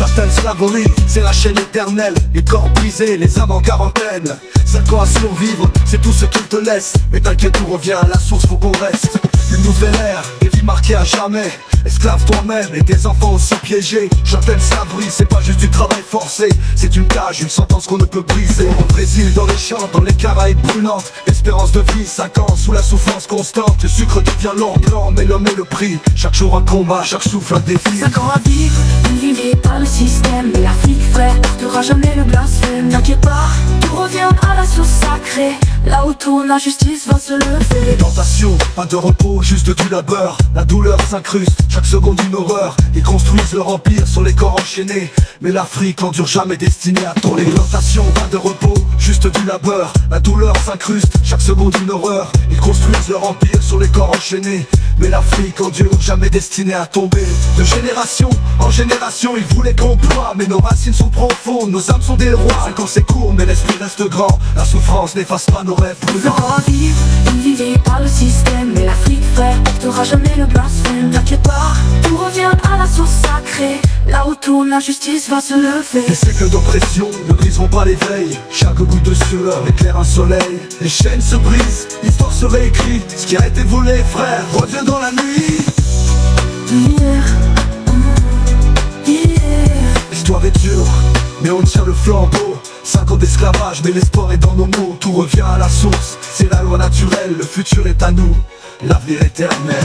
Chattel Slavery, c'est la chaîne éternelle. Les corps brisés, les âmes en quarantaine. 5 ans à survivre, c'est tout ce qu'il te laisse. Mais t'inquiète, tout revient à la source, faut qu'on reste. Une nouvelle ère, des vies marquées à jamais. Esclave toi-même et tes enfants aussi piégés. Chattel Slavery, c'est pas juste du travail forcé. C'est une cage, une sentence qu'on ne peut briser. Au Brésil, dans les champs, dans les Caraïbes brûlantes. Espérance de vie, 5 ans sous la souffrance constante. Le sucre devient lent, blanc, mais l'homme est le prix. Chaque jour un combat, chaque souffle un défi. 5 ans à vivre, une vie liée par le système. Mais l'Afrique, frère, portera jamais le blasphème. T'inquiète pas, tout revient à la source sacrée. Là où tourne la justice va se lever. Tentation, pas de repos, juste du labeur. La douleur s'incruste, chaque seconde une horreur. Ils construisent leur empire sur les corps enchaînés. Mais l'Afrique n'endure jamais, destinée à tourner. Tentation, pas de repos, juste du labeur. La douleur s'incruste, chaque seconde une horreur. Ils construisent leur empire sur les corps enchaînés. Mais l'Afrique endure, jamais destinée à tomber. De génération en génération, ils voulaient qu'on ploie. Mais nos racines sont profondes, nos âmes sont des rois. 5 ans c'est court, mais l'esprit reste grand. La souffrance n'efface pas nos rêves brûlants. 5 ans à vivre, une vie liée par le système. Mais l'Afrique, frère, portera jamais le blasphème. T'inquiète pas, tout revient à la source sacrée. Là où tourne la justice va se lever. Les siècles d'oppression ne briseront pas l'éveil. Chaque goutte de sueur éclaire un soleil. Les chaînes se brisent, l'histoire se réécrit. Ce qui a été volé, frère, revient dans la nuit. L'histoire est dure, mais on tient le flambeau. 5 ans d'esclavage, mais l'espoir est dans nos mots. Tout revient à la source, c'est la loi naturelle. Le futur est à nous, l'avenir éternel.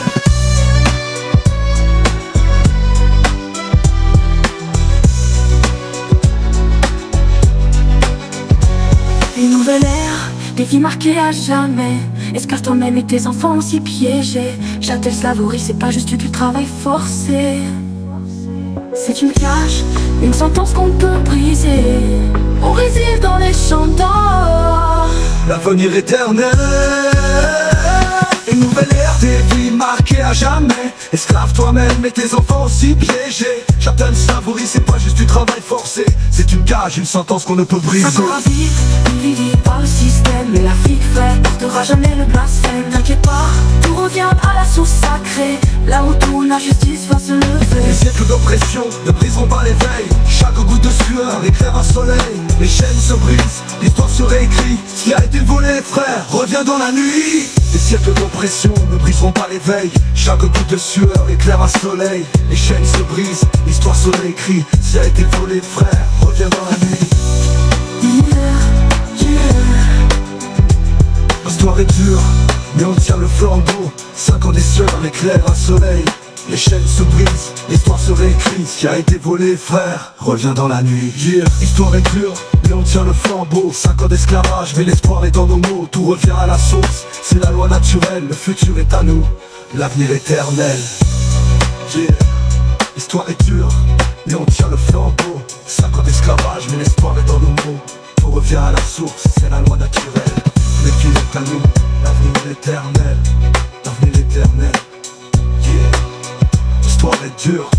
Une nouvelle ère, des vies marquées à jamais. Esclave toi-même et tes enfants aussi piégés. Chattel Slavery, c'est pas juste du travail forcé. C'est une cage, une sentence qu'on peut briser. On réside dans les champs d'or. L'avenir éternel. Une nouvelle ère, des vies marquées à jamais. Esclave toi-même et tes enfants aussi piégés. Chattel Slavery, c'est pas juste du travail forcé. C'est une cage, une sentence qu'on ne peut briser. 5 ans à vivre, une vie liée par le système. Mais l'Afrique, frère, portera jamais le blasphème. T'inquiète pas, tout revient à la source sacrée. Là où tourne la justice va se lever. Les siècles d'oppression ne briseront pas l'éveil. Chaque goutte de sueur éclaire un soleil. Les chaînes se brisent, l'histoire se réécrit. Ce qui a été volé, frère, revient dans la nuit. Les siècles d'oppression ne briseront pas l'éveil. Chaque goutte de sueur éclaire un soleil. Les chaînes se brisent, l'histoire se réécrit. Ce qui a été volé, frère, revient dans la nuit. L'histoire est dure, mais on tient le flambeau. 5 ans des sueurs éclairent un soleil. Les chaînes se brisent, l'histoire se réécrit. Ce qui a été volé, frère, revient dans la nuit. L'histoire est dure, mais on tient le flambeau. 5 ans d'esclavage, mais l'espoir est dans nos mots. Tout revient à la source, c'est la loi naturelle. Le futur est à nous, l'avenir éternel. L'histoire est dure, mais on tient le flambeau. 5 ans d'esclavage, mais l'espoir est dans nos mots. Tout revient à la source, c'est la loi naturelle. Le fil est à nous, l'avenir éternel. L'avenir éternel. L'histoire est dure,